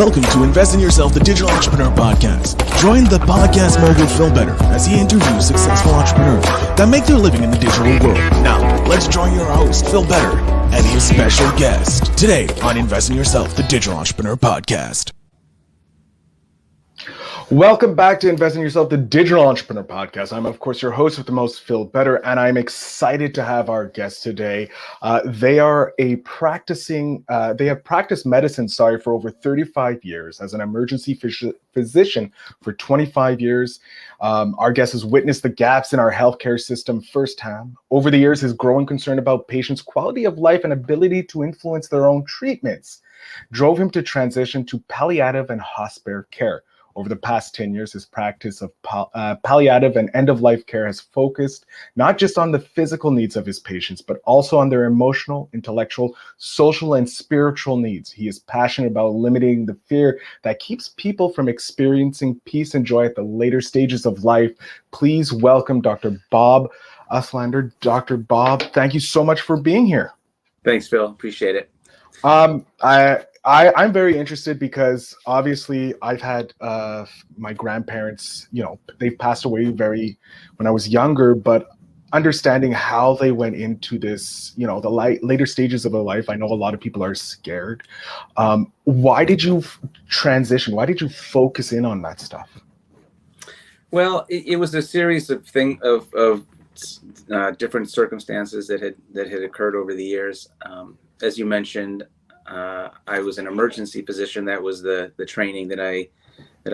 Welcome to Invest in Yourself, the Digital Entrepreneur Podcast. Join the podcast mogul Phil Better as he interviews successful entrepreneurs that make their living in the digital world. Now, let's join your host, Phil Better, and his special guest today on Invest in Yourself, the Digital Entrepreneur Podcast. Welcome back to Invest in Yourself, the Digital Entrepreneur Podcast. I'm, of course, your host with the most, Phil Better, and I'm excited to have our guest today. They have practiced medicine, for over 35 years, as an emergency physician for 25 years. Our guest has witnessed the gaps in our healthcare system firsthand. Over the years, his growing concern about patients' quality of life and ability to influence their own treatments drove him to transition to palliative and hospice care. Over the past 10 years, his practice of palliative and end-of-life care has focused not just on the physical needs of his patients, but also on their emotional, intellectual, social, and spiritual needs. He is passionate about limiting the fear that keeps people from experiencing peace and joy at the later stages of life. Please welcome Dr. Bob Uslander. Dr. Bob, thank you so much for being here. Thanks, Phil. Appreciate it. I'm very interested because obviously I've had my grandparents, they've passed away when I was younger, but understanding how they went into this, the later stages of their life. I know a lot of people are scared. Why did you transition? Why did you focus in on that stuff? Well, it was a series of different circumstances that had occurred over the years. As you mentioned, I was an emergency physician. That was the training that I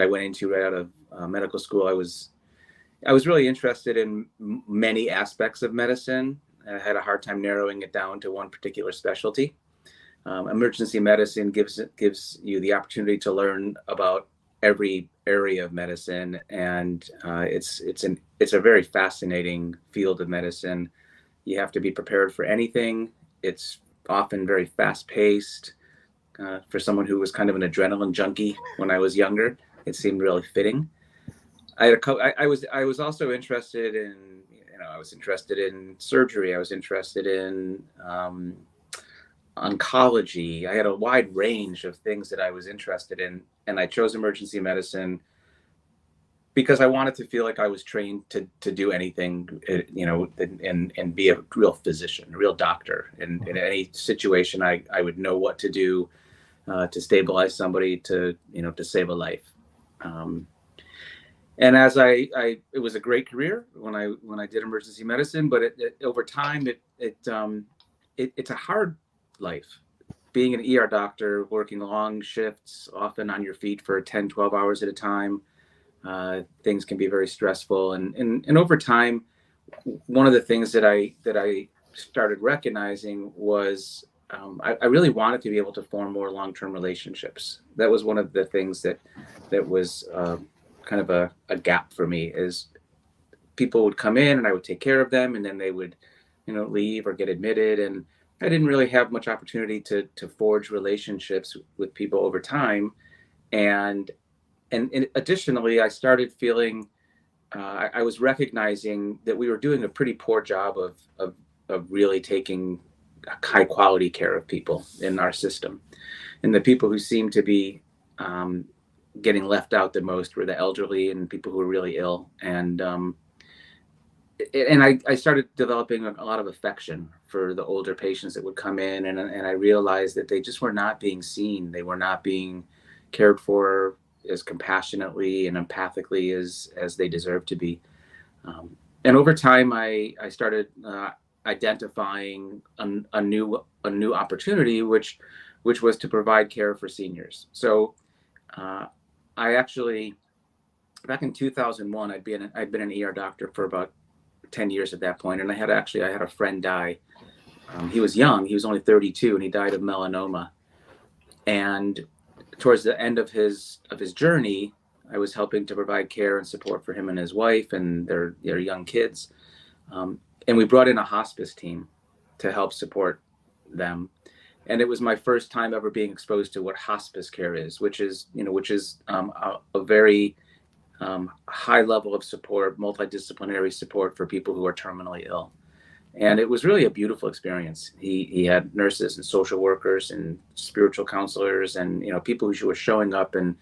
went into right out of medical school. I was really interested in many aspects of medicine. I had a hard time narrowing it down to one particular specialty. Emergency medicine gives you the opportunity to learn about every area of medicine, and it's a very fascinating field of medicine. You have to be prepared for anything. It's often very fast-paced. For someone who was kind of an adrenaline junkie when I was younger, it seemed really fitting. I was also interested in, I was interested in surgery. I was interested in oncology. I had a wide range of things that I was interested in, and I chose emergency medicine because I wanted to feel like I was trained to do anything, and be a real physician, a real doctor. And in any situation, I would know what to do to stabilize somebody, to save a life. And as it was a great career when I did emergency medicine, but over time, it's a hard life. Being an ER doctor, working long shifts, often on your feet for 10, 12 hours at a time. Things can be very stressful, and over time, one of the things that I started recognizing was I really wanted to be able to form more long-term relationships. That was one of the things that was kind of a gap for me. Is people would come in and I would take care of them, and then they would leave or get admitted, and I didn't really have much opportunity to forge relationships with people over time. And additionally, I started feeling I was recognizing that we were doing a pretty poor job of really taking high quality care of people in our system. And the people who seemed to be getting left out the most were the elderly and people who were really ill. And I started developing a lot of affection for the older patients that would come in, and I realized that they just were not being seen. They were not being cared for as compassionately and empathically as they deserve to be. And over time, I started identifying a new opportunity, which was to provide care for seniors. So I actually, back in 2001, I'd been an ER doctor for about 10 years at that point, and I had a friend die. He was young; he was only 32, and he died of melanoma. And towards the end of his journey, I was helping to provide care and support for him and his wife and their young kids. And we brought in a hospice team to help support them. And it was my first time ever being exposed to what hospice care is, which is a very high level of support, multidisciplinary support for people who are terminally ill. And it was really a beautiful experience. He had nurses and social workers and spiritual counselors and, people who were showing up, and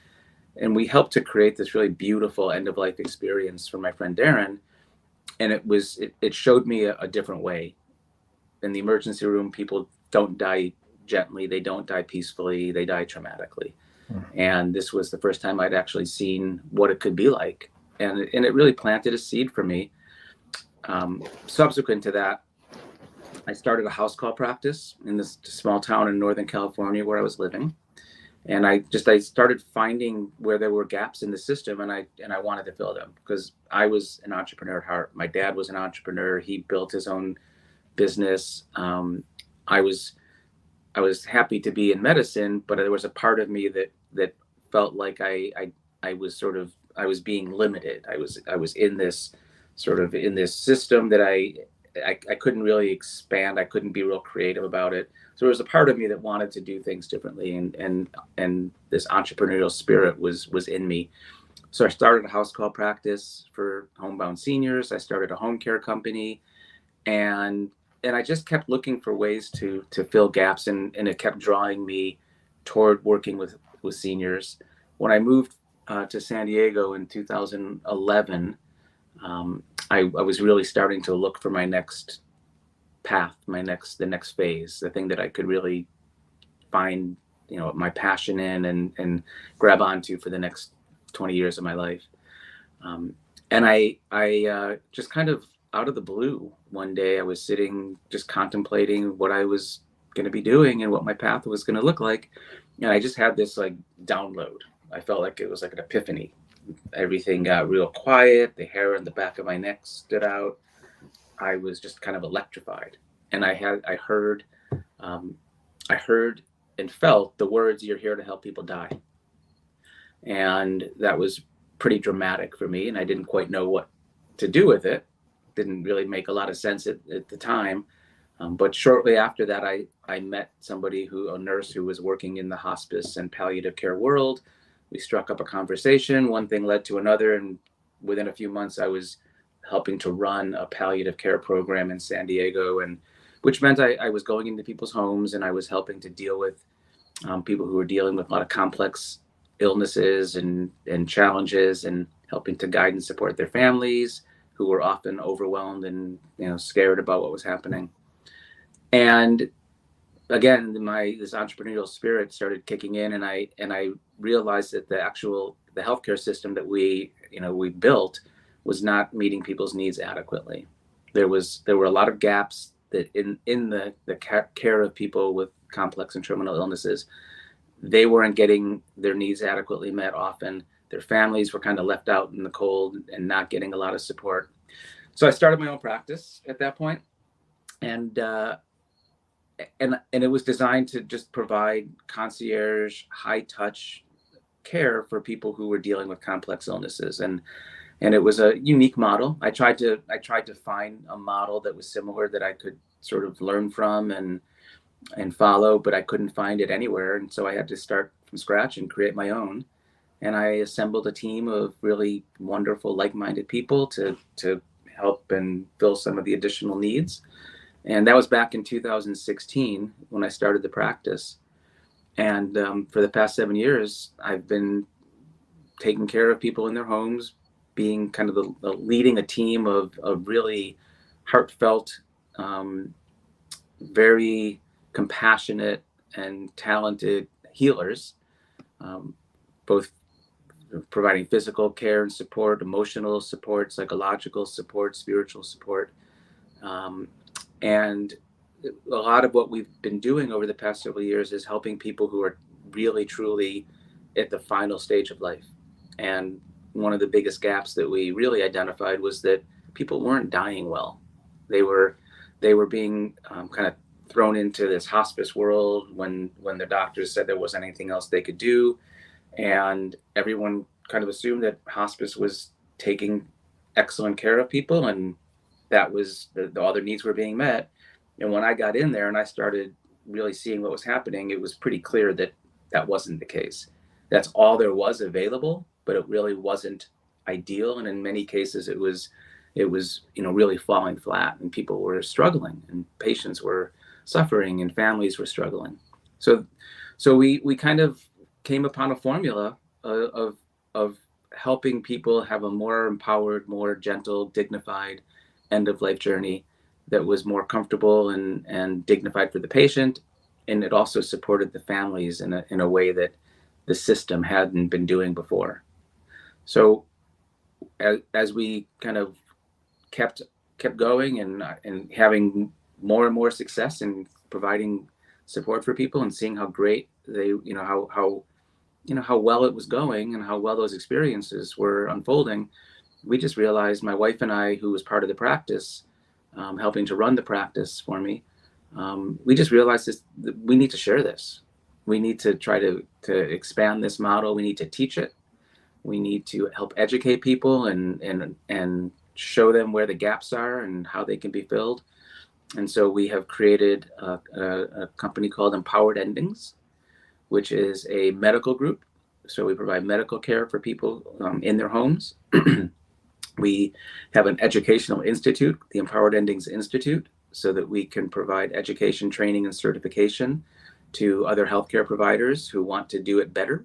we helped to create this really beautiful end of life experience for my friend Darren. And it showed me a different way. In the emergency room, people don't die gently, they don't die peacefully, they die traumatically. And this was the first time I'd actually seen what it could be like, and it really planted a seed for me. Subsequent to that, I started a house call practice in this small town in Northern California where I was living. And I started finding where there were gaps in the system, and I wanted to fill them, because I was an entrepreneur at heart. My dad was an entrepreneur. He built his own business. I was happy to be in medicine, but there was a part of me that felt like I was being limited. I was in this system that I couldn't really expand. I couldn't be real creative about it. So there was a part of me that wanted to do things differently, and this entrepreneurial spirit was in me. So I started a house call practice for homebound seniors. I started a home care company, and I just kept looking for ways to fill gaps, and it kept drawing me toward working with seniors. When I moved to San Diego in 2011, I was really starting to look for my next path, the next phase, the thing that I could really find, my passion in and grab onto for the next 20 years of my life. And I just kind of out of the blue, one day I was sitting just contemplating what I was going to be doing and what my path was going to look like. And I just had this like download. I felt like it was like an epiphany. Everything got real quiet. The hair on the back of my neck stood out. I was just kind of electrified. And I heard and felt the words, "You're here to help people die." And that was pretty dramatic for me. And I didn't quite know what to do with it. Didn't really make a lot of sense at the time. But shortly after that, I met a nurse who was working in the hospice and palliative care world. We struck up a conversation. One thing led to another. And within a few months, I was helping to run a palliative care program in San Diego, and which meant I was going into people's homes, and I was helping to deal with people who were dealing with a lot of complex illnesses and challenges, and helping to guide and support their families who were often overwhelmed and scared about what was happening. And again, this entrepreneurial spirit started kicking in, and I realized that the healthcare system that we built was not meeting people's needs adequately. There were a lot of gaps that in the care of people with complex and terminal illnesses. They weren't getting their needs adequately met often. Their families were kind of left out in the cold and not getting a lot of support. So I started my own practice at that point, and it was designed to just provide concierge, high touch care for people who were dealing with complex illnesses. And it was a unique model. I tried to find a model that was similar that I could sort of learn from and follow, but I couldn't find it anywhere. And so I had to start from scratch and create my own. And I assembled a team of really wonderful, like-minded people to help and fill some of the additional needs. And that was back in 2016 when I started the practice. And for the past 7 years, I've been taking care of people in their homes, being kind of leading a team of really heartfelt, very compassionate and talented healers, both providing physical care and support, emotional support, psychological support, spiritual support. And a lot of what we've been doing over the past several years is helping people who are really, truly at the final stage of life. And one of the biggest gaps that we really identified was that people weren't dying well. They were being kind of thrown into this hospice world when the doctors said there wasn't anything else they could do. And everyone kind of assumed that hospice was taking excellent care of people, and that was all their needs were being met. And when I got in there and I started really seeing what was happening, it was pretty clear that that wasn't the case. That's all there was available, but it really wasn't ideal. And in many cases, it was it was, really falling flat, and people were struggling, and patients were suffering, and families were struggling. So we kind of came upon a formula of helping people have a more empowered, more gentle, dignified end of life journey that was more comfortable and dignified for the patient. And it also supported the families in a way that the system hadn't been doing before. So as we kind of kept going and having more and more success in providing support for people and seeing how great they, how well it was going and how well those experiences were unfolding, we just realized, my wife and I, who was part of the practice, helping to run the practice for me, we just realized we need to share this. We need to try to expand this model. We need to teach it. We need to help educate people and show them where the gaps are and how they can be filled. And so we have created a company called Empowered Endings, which is a medical group. So we provide medical care for people in their homes. We have an educational institute, the Empowered Endings Institute, so that we can provide education, training, and certification to other healthcare providers who want to do it better.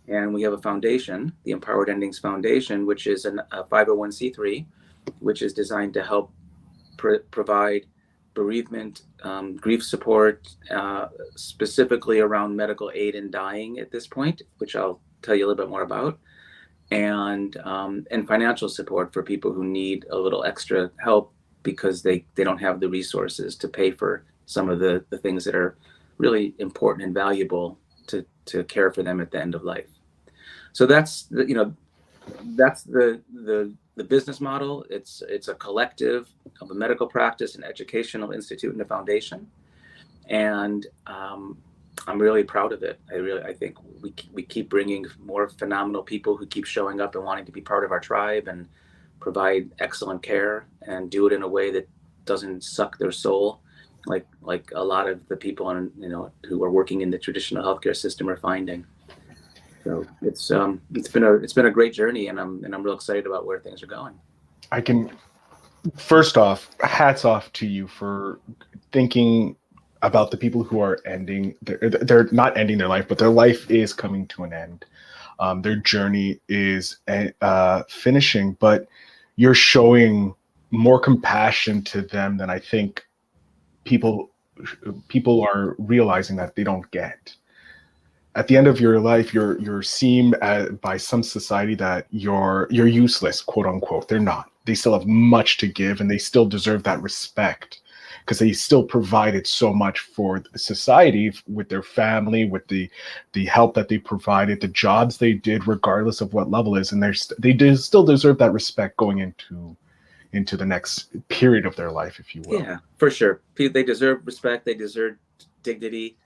And we have a foundation, the Empowered Endings Foundation, which is a 501c3, which is designed to help provide bereavement, grief support, specifically around medical aid in dying at this point, which I'll tell you a little bit more about, and financial support for people who need a little extra help because they don't have the resources to pay for some of the things that are really important and valuable to care for them at the end of life. So that's the business model. It's a collective of a medical practice, an educational institute, and a foundation. And I'm really proud of it. I think we keep bringing more phenomenal people who keep showing up and wanting to be part of our tribe and provide excellent care and do it in a way that doesn't suck their soul, like a lot of the people who are working in the traditional healthcare system are finding. So it's been a great journey, and I'm real excited about where things are going. First off, hats off to you for thinking about the people who are they're not ending their life, but their life is coming to an end. Their journey is finishing, but you're showing more compassion to them than I think people are realizing that they don't get. At the end of your life, you're seen by some society that you're useless, quote unquote. They're not. They still have much to give, and they still deserve that respect because they still provided so much for society with their family, with the help that they provided, the jobs they did, regardless of what level is, and they still deserve that respect going into the next period of their life, if you will. Yeah, for sure. They deserve respect. They deserve dignity.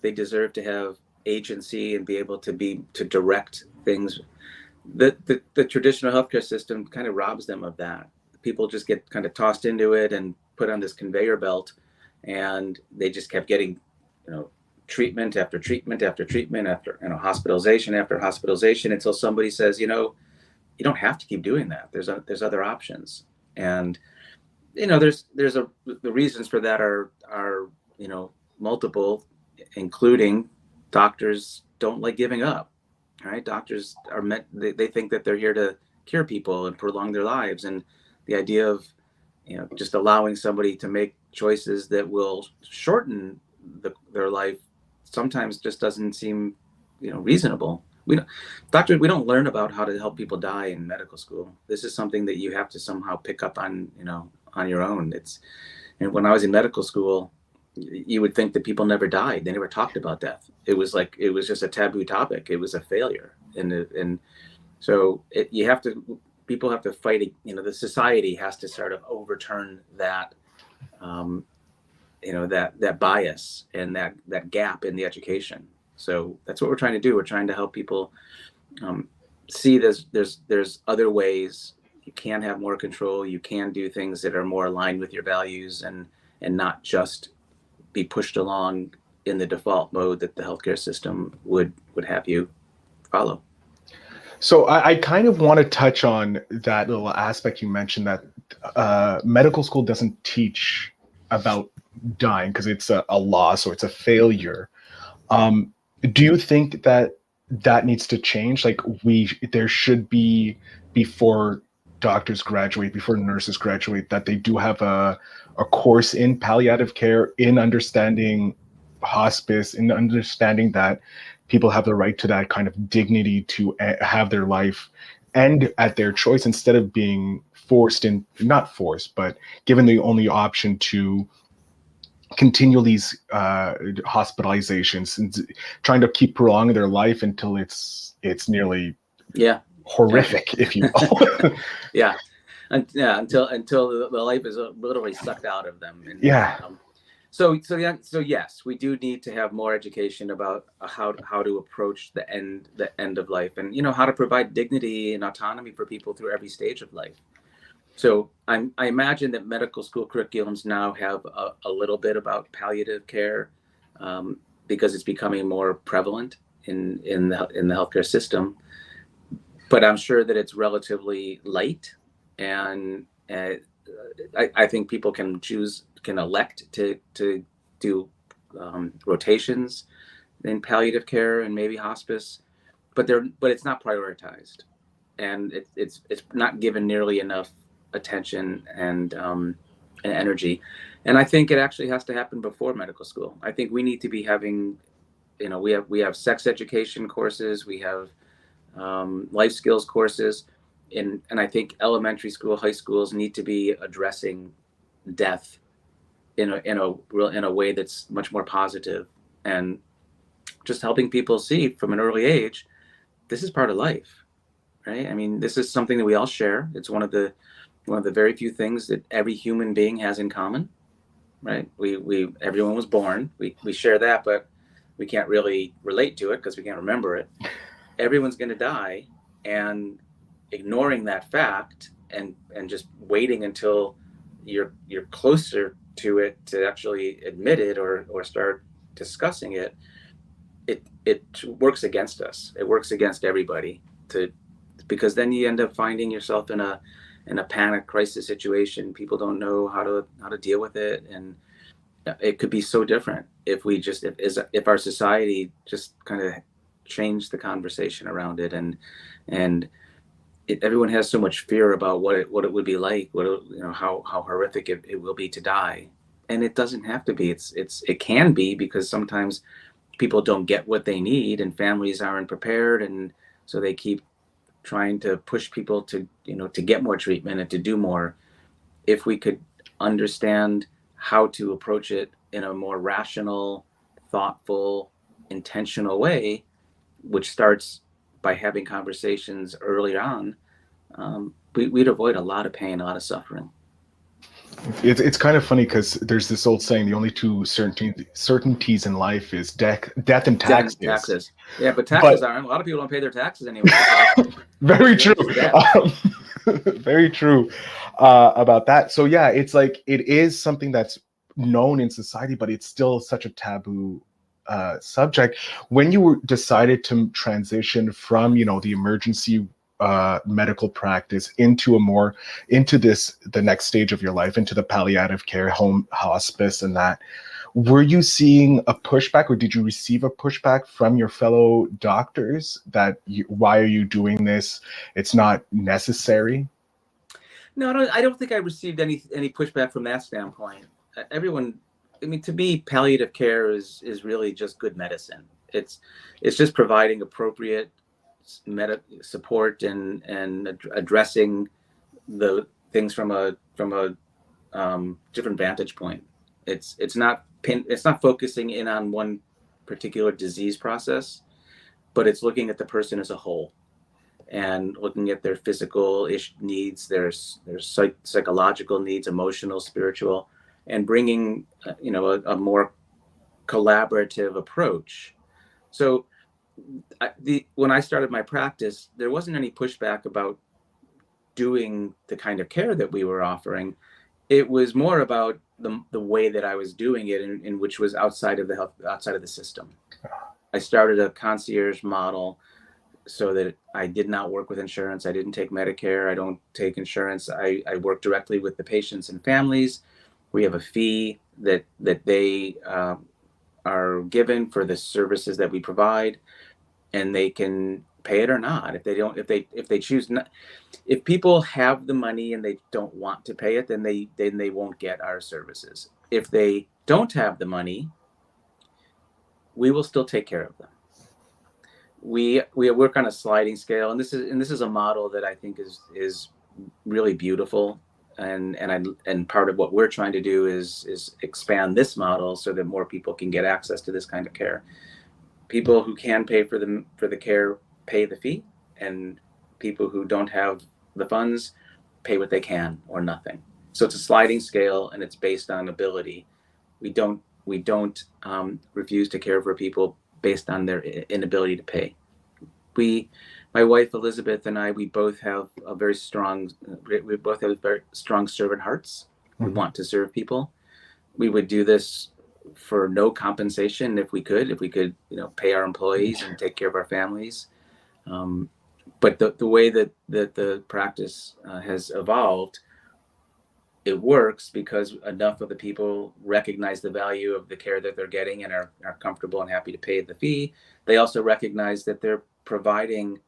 They deserve to have agency and be able to direct things. The traditional healthcare system kind of robs them of that. People just get kind of tossed into it and put on this conveyor belt, and they just kept getting, treatment after treatment after treatment after, hospitalization after hospitalization, until somebody says, you don't have to keep doing that. There's other options. And, the reasons for that are multiple, including doctors don't like giving up. Right? Doctors are they think that they're here to cure people and prolong their lives. And the idea of, just allowing somebody to make choices that will shorten their life sometimes just doesn't seem, reasonable. We don't learn about how to help people die in medical school. This is something that you have to somehow pick up on, on your own. And when I was in medical school, you would think that people never died. They never talked about death. It was just a taboo topic. It was a failure. And so people have to fight, the society has to sort of overturn that, that bias and that gap in the education. So that's what we're trying to do. We're trying to help people see there's other ways. You can have more control. You can do things that are more aligned with your values and not just be pushed along in the default mode that the healthcare system would have you follow. So I kind of want to touch on that little aspect you mentioned, that medical school doesn't teach about dying because it's a loss or it's a failure. Um, do you think that that needs to change? Like there should be, before doctors graduate, before nurses graduate, that they do have a course in palliative care, in understanding hospice, in understanding that people have the right to that kind of dignity to have their life end at their choice, instead of being forced in, not forced, but given the only option to continue these hospitalizations and trying to keep prolonging their life until it's nearly Yeah. horrific, if you will. Yeah. Yeah, until the life is literally sucked out of them. And, Yeah. So yes, we do need to have more education about how to approach the end of life, and how to provide dignity and autonomy for people through every stage of life. So I imagine that medical school curriculums now have a little bit about palliative care, because it's becoming more prevalent in the healthcare system. But I'm sure that it's relatively light, and I think people can elect to do rotations in palliative care and maybe hospice, but it's not prioritized, and it's not given nearly enough attention and energy. And I think it actually has to happen before medical school. I think we need to be having, we have sex education courses, we have life skills courses, and I think elementary school, high schools need to be addressing death in a way that's much more positive, and just helping people see from an early age, this is part of life, right? I mean, this is something that we all share. It's one of the very few things that every human being has in common, right? Everyone was born. We share that, but we can't really relate to it because we can't remember it. Everyone's going to die, and ignoring that fact and just waiting until you're closer to it to actually admit it or start discussing it, it works against us. It works against everybody, because then you end up finding yourself in a panic crisis situation. People don't know how to deal with it, and it could be so different if our society just kind of changed the conversation around it, and everyone has so much fear about what it would be like, how horrific it will be to die, and it doesn't have to be. It can be, because sometimes people don't get what they need, and families aren't prepared, and so they keep trying to push people to get more treatment and to do more. If we could understand how to approach it in a more rational, thoughtful, intentional way, which starts by having conversations early on, we'd avoid a lot of pain, a lot of suffering. It's kind of funny because there's this old saying: the only two certainties in life is death and taxes. Yeah, but taxes aren't. A lot of people don't pay their taxes anyway. Very true. Very true about that. So yeah, it's like it is something that's known in society, but it's still such a taboo subject. When you decided to transition from the emergency medical practice into the next stage of your life, into the palliative care, home hospice, and that, were you seeing a pushback, or did you receive a pushback from your fellow doctors that why are you doing this? It's not necessary. No, I don't think I received any pushback from that standpoint. Everyone, I mean, to me, palliative care is really just good medicine. It's just providing appropriate support and addressing the things from a different vantage point. It's not focusing in on one particular disease process, but it's looking at the person as a whole, and looking at their physical needs, their psychological needs, emotional, spiritual, and bringing a more collaborative approach. So when I started my practice, there wasn't any pushback about doing the kind of care that we were offering. It was more about the way that I was doing it, in which was outside of the system. I started a concierge model so that I did not work with insurance. I didn't take Medicare. I don't take insurance. I work directly with the patients and families. We have a fee that they are given for the services that we provide, and they can pay it or not. If they don't, if they choose not, if people have the money and they don't want to pay it, then they won't get our services. If they don't have the money, we will still take care of them. We work on a sliding scale, and this is a model that I think is really beautiful, and part of what we're trying to do is expand this model so that more people can get access to this kind of care. People who can pay for the care pay the fee, and people who don't have the funds pay what they can or nothing. So it's a sliding scale, and it's based on ability. We don't refuse to care for people based on their inability to pay. My wife Elizabeth and I, we both have very strong servant hearts. We want to serve people. We would do this for no compensation if we could, pay our employees and take care of our families. But the way that the practice has evolved, it works because enough of the people recognize the value of the care that they're getting and are comfortable and happy to pay the fee. They also recognize that they're providing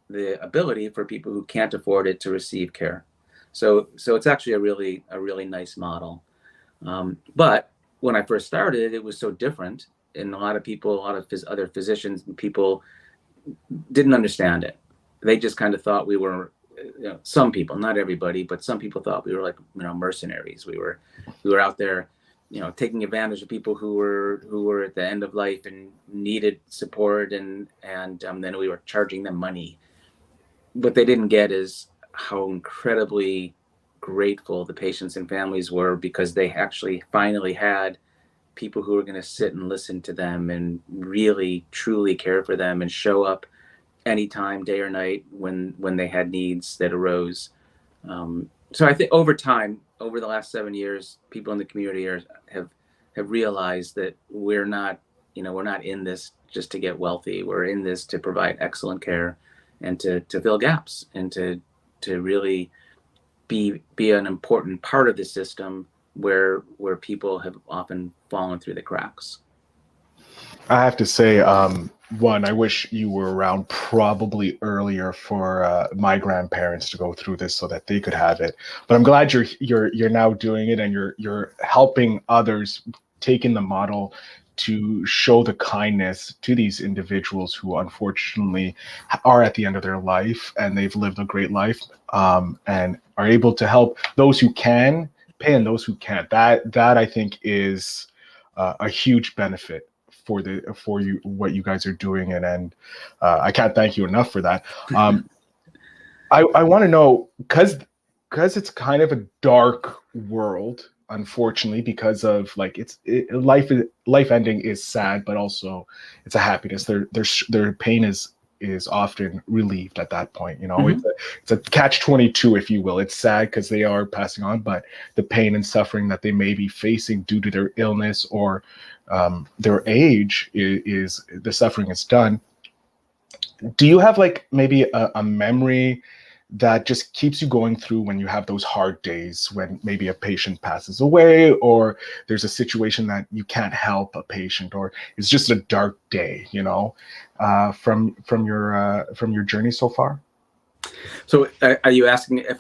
the ability for people who can't afford it to receive care. So it's actually a really nice model. But when I first started, it was so different, and a lot of other physicians and people didn't understand it. They just kind of thought we were, some people, not everybody, but some people thought we were like, mercenaries. We were out there, taking advantage of people who were at the end of life and needed support, and then we were charging them money. What they didn't get is how incredibly grateful the patients and families were, because they actually finally had people who were going to sit and listen to them and really truly care for them and show up anytime, day or night, when they had needs that arose. So I think over time, over the last 7 years, people in the community have realized that we're not in this just to get wealthy. We're in this to provide excellent care and to fill gaps and to really be an important part of the system where people have often fallen through the cracks. I have to say, one, I wish you were around probably earlier for my grandparents to go through this so that they could have it. But I'm glad you're now doing it, and you're helping others, taking the model to show the kindness to these individuals who unfortunately are at the end of their life, and they've lived a great life, and are able to help those who can pay and those who can't. That I think is a huge benefit for you, what you guys are doing, and I can't thank you enough for that. I want to know, because it's kind of a dark world, unfortunately, because of life ending is sad, but also it's a happiness. Their pain is often relieved at that point. It's a catch-22, if you will. It's sad because they are passing on, but the pain and suffering that they may be facing due to their illness or their age is the suffering is done. Do you have maybe a memory that just keeps you going through when you have those hard days, when maybe a patient passes away, or there's a situation that you can't help a patient, or it's just a dark day, from your journey so far? So are you asking if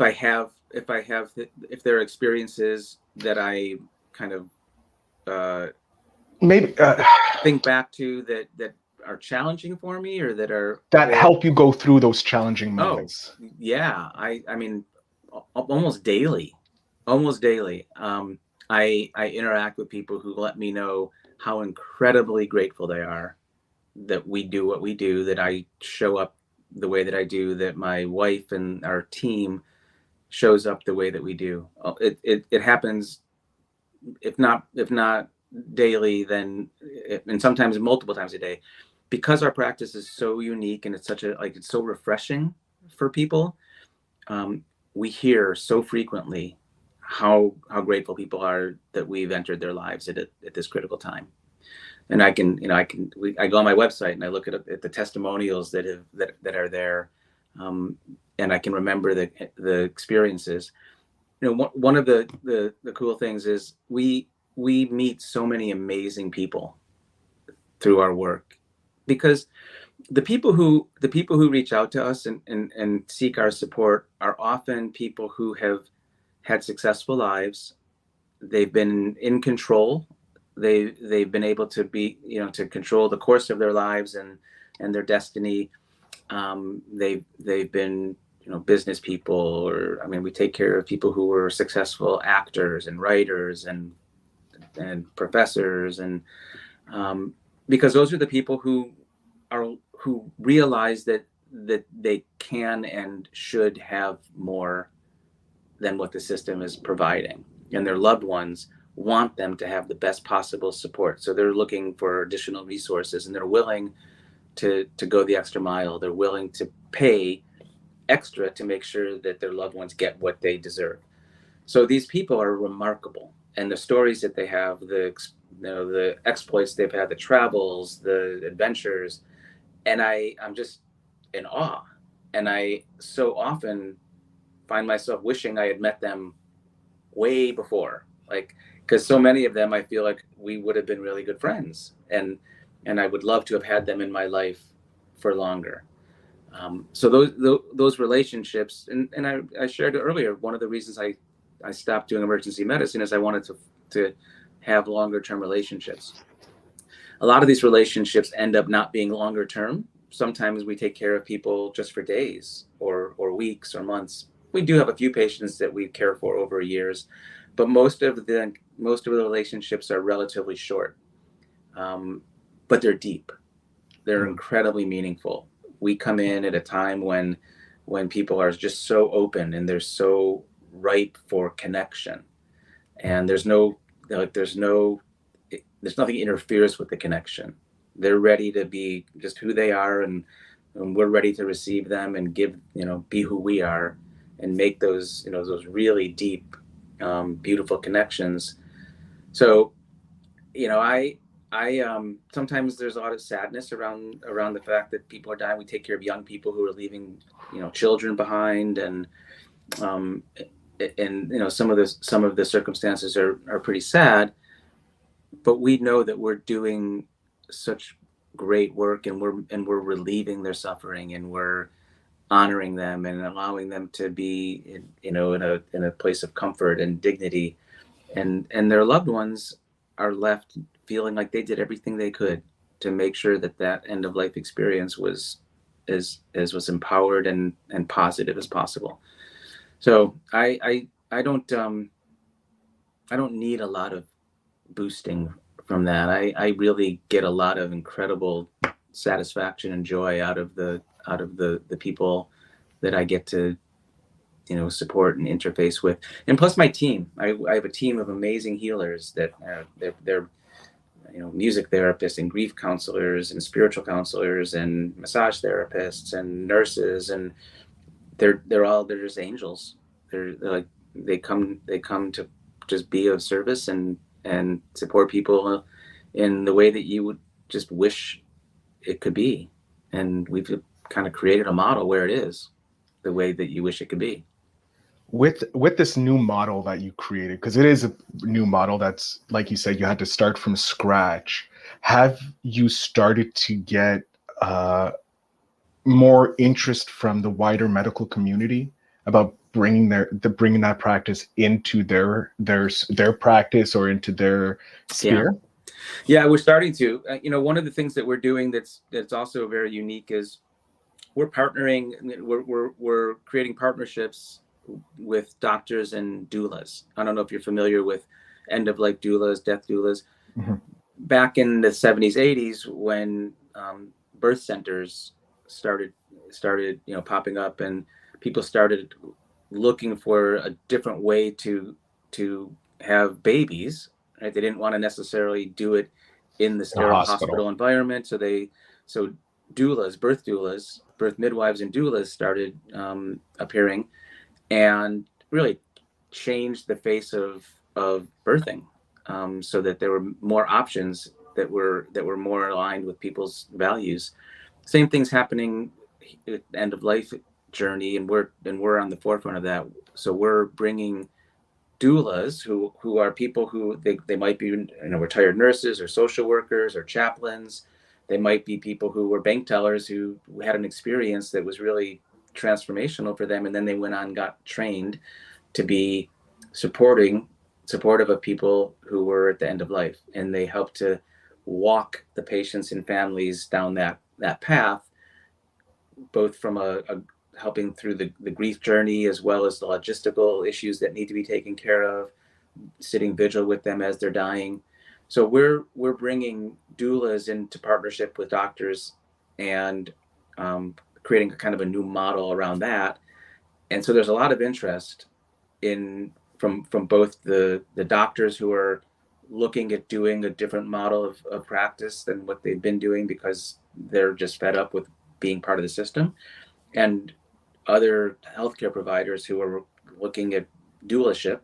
there are experiences that I kind of maybe think back to that are challenging for me, or that help you go through those challenging moments? Oh, yeah. I mean, almost daily. I interact with people who let me know how incredibly grateful they are that we do what we do, that I show up the way that I do, that my wife and our team shows up the way that we do. It happens, if not daily, then, and sometimes multiple times a day, because our practice is so unique and it's it's so refreshing for people. We hear so frequently how grateful people are that we've entered their lives at this critical time. and I can, I go on my website and I look at the testimonials that are there, and I can remember the experiences. One of the cool things is we meet so many amazing people through our work, because the people who reach out to us and seek our support are often people who have had successful lives. They've been in control. They've been able to be, to control the course of their lives and their destiny. They've been, business people, or, I mean, we take care of people who were successful actors and writers and professors, and because those are the people who realize that they can and should have more than what the system is providing, and their loved ones want them to have the best possible support. So they're looking for additional resources, and they're willing to go the extra mile. They're willing to pay extra to make sure that their loved ones get what they deserve. So these people are remarkable, and the stories that they have, the exploits they've had, the travels, the adventures, and I'm just in awe. And I so often find myself wishing I had met them way before, like, because so many of them, I feel like we would have been really good friends, and I would love to have had them in my life for longer. So those relationships, and I shared it earlier, one of the reasons I stopped doing emergency medicine is I wanted to have longer term relationships. A lot of these relationships end up not being longer term. Sometimes we take care of people just for days or weeks or months. We do have a few patients that we care for over years, but most of the relationships are relatively short, but they're deep. They're incredibly meaningful. We come in at a time when people are just so open and they're so ripe for connection, and there's nothing interferes with the connection. They're ready to be just who they are, and we're ready to receive them and be who we are, and make those really deep, beautiful connections. So, I sometimes there's a lot of sadness around the fact that people are dying. We take care of young people who are leaving, children behind, and some of the circumstances are pretty sad. But we know that we're doing such great work, and we're relieving their suffering, and we're honoring them and allowing them to be in a place of comfort and dignity, and their loved ones are left feeling like they did everything they could to make sure that end of life experience was empowered and positive as possible. So I don't need a lot of boosting from that. I really get a lot of incredible satisfaction and joy out of the people that I get to support and interface with, and plus my team. I have a team of amazing healers that they're music therapists and grief counselors and spiritual counselors and massage therapists and nurses, and they're just angels. They're like they come to just be of service and support people in the way that you would just wish it could be. And we've kind of created a model where it is the way that you wish it could be. With this new model that you created, because it is a new model that's, like you said, you had to start from scratch. Have you started to get more interest from the wider medical community about bringing that practice into their practice or into their sphere? Yeah, we're starting to. One of the things that we're doing that's also very unique is we're partnering. We're creating partnerships with doctors and doulas. I don't know if you're familiar with end of life doulas, death doulas. Mm-hmm. Back in the 70s, 80s, when birth centers started popping up, and people started looking for a different way to have babies, right? They didn't want to necessarily do it in the sterile hospital environment. So doulas, birth midwives and doulas started appearing, and really changed the face of birthing, so that there were more options that were more aligned with people's values. Same thing's happening at the end of life journey, and we're on the forefront of that. So we're bringing doulas who are people who they might be, you know, retired nurses or social workers or chaplains. They might be people who were bank tellers who had an experience that was really transformational for them, and then they went on and got trained to be supportive of people who were at the end of life, and they help to walk the patients and families down that path, both from a helping through the grief journey, as well as the logistical issues that need to be taken care of, sitting vigil with them as they're dying. So we're bringing doulas into partnership with doctors and creating kind of a new model around that. And so there's a lot of interest from both the doctors who are looking at doing a different model of practice than what they've been doing because they're just fed up with being part of the system, and other healthcare providers who are looking at doulaship.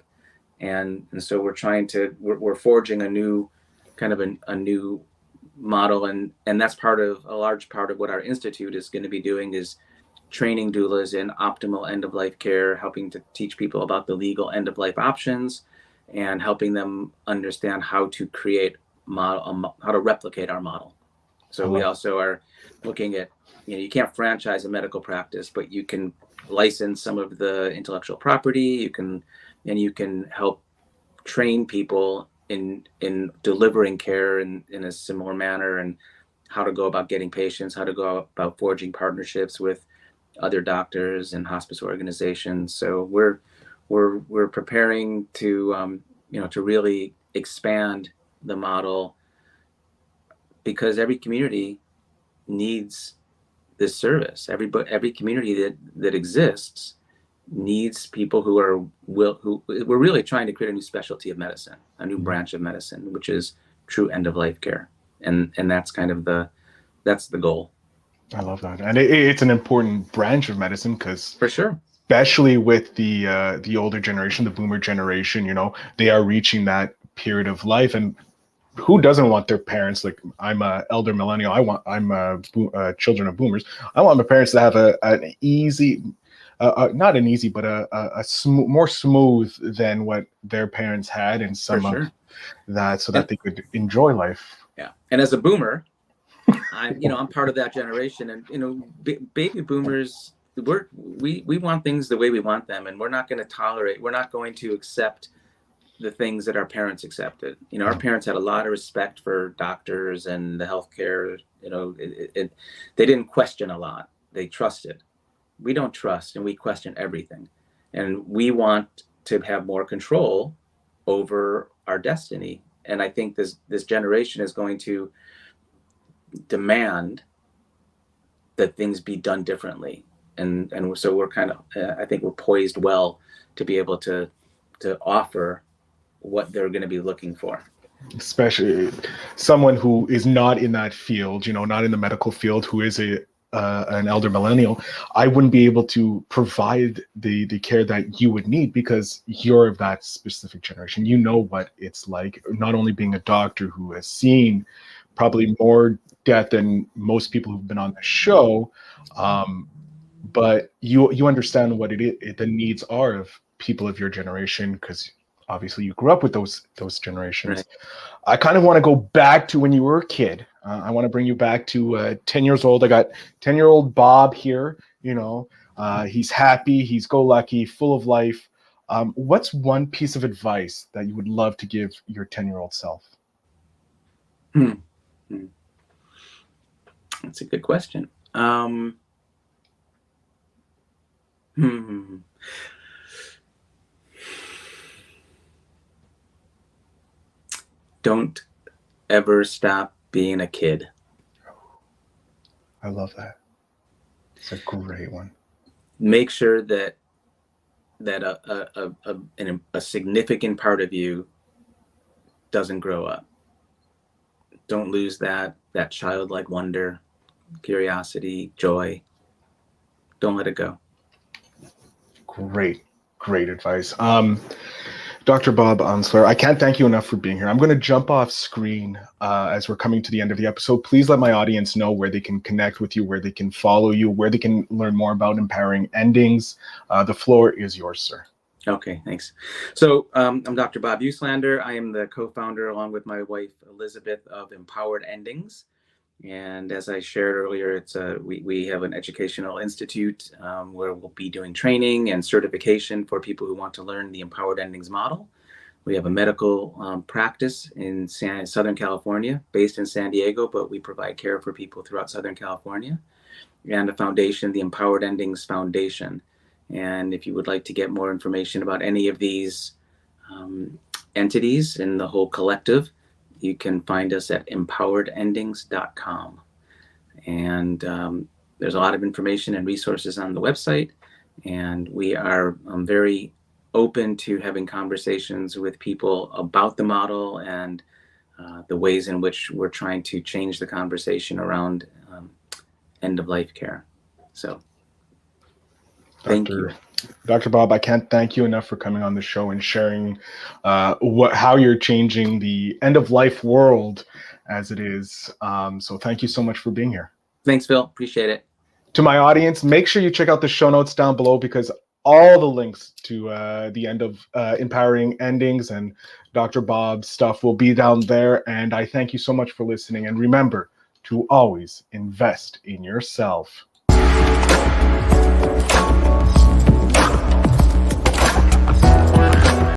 And so we're forging a new kind of a new model, and that's a large part of what our institute is going to be doing, is training doulas in optimal end-of-life care, helping to teach people about the legal end-of-life options, and helping them understand how to create how to replicate our model. So we also are looking at, you know, you can't franchise a medical practice, but you can license some of the intellectual property. You can help train people in delivering care in a similar manner, and how to go about getting patients, how to go about forging partnerships with other doctors and hospice organizations. So we're preparing to to really expand the model, because every community needs this service. Every community that exists needs people who we're really trying to create a new specialty of medicine, a new branch of medicine, which is true end-of-life care. And that's kind of that's the goal. I love that. And it's an important branch of medicine, because for sure, especially with the older generation, the boomer generation, you know, they are reaching that period of life, and who doesn't want their parents, like I'm a elder millennial, I'm children of boomers. I want my parents to have an easy, not an easy, but more smooth than what their parents had, and some of that, so that they could enjoy life. Yeah. And as a boomer, I'm part of that generation, and baby boomers, we want things the way we want them, and we're not going to accept the things that our parents accepted. You know, our parents had a lot of respect for doctors and the healthcare. You know, they didn't question a lot. They trusted. We don't trust, and we question everything. And we want to have more control over our destiny. And I think this generation is going to demand that things be done differently. And so we're kind of, I think we're poised well to be able to offer what they're going to be looking for. Especially someone who is not in that field, you know, not in the medical field, who is an elder millennial. I wouldn't be able to provide the care that you would need, because you're of that specific generation. You know what it's like, not only being a doctor who has seen probably more death than most people who've been on the show, but you understand what the needs are of people of your generation, because obviously you grew up with those generations. Right. I kind of want to go back to when you were a kid. I want to bring you back to 10 years old. I got 10-year-old Bob here. You know, he's happy, he's go lucky, full of life. What's one piece of advice that you would love to give your 10-year-old self? That's a good question. Don't ever stop being a kid. I love that. It's a great one. Make sure that a significant part of you doesn't grow up. Don't lose that childlike wonder, curiosity, joy. Don't let it go. Great advice. Dr. Bob Unsler, I can't thank you enough for being here. I'm going to jump off screen as we're coming to the end of the episode. Please let my audience know where they can connect with you, where they can follow you, where they can learn more about empowering endings. The floor is yours, sir. Okay, thanks. So I'm Dr. Bob Uslander. I am the co-founder, along with my wife, Elizabeth, of Empowered Endings. And as I shared earlier, we have an educational institute where we'll be doing training and certification for people who want to learn the Empowered Endings model. We have a medical practice in Southern California, based in San Diego, but we provide care for people throughout Southern California. And a foundation, the Empowered Endings Foundation. And if you would like to get more information about any of these entities in the whole collective, you can find us at empoweredendings.com. And there's a lot of information and resources on the website. And we are very open to having conversations with people about the model and the ways in which we're trying to change the conversation around end-of-life care. So thank you. Dr. Bob, I can't thank you enough for coming on the show and sharing how you're changing the end-of-life world as it is. So thank you so much for being here. Thanks, Phil. Appreciate it. To my audience, make sure you check out the show notes down below, because all the links to the end of Empowering Endings and Dr. Bob's stuff will be down there. And I thank you so much for listening. And remember to always invest in yourself.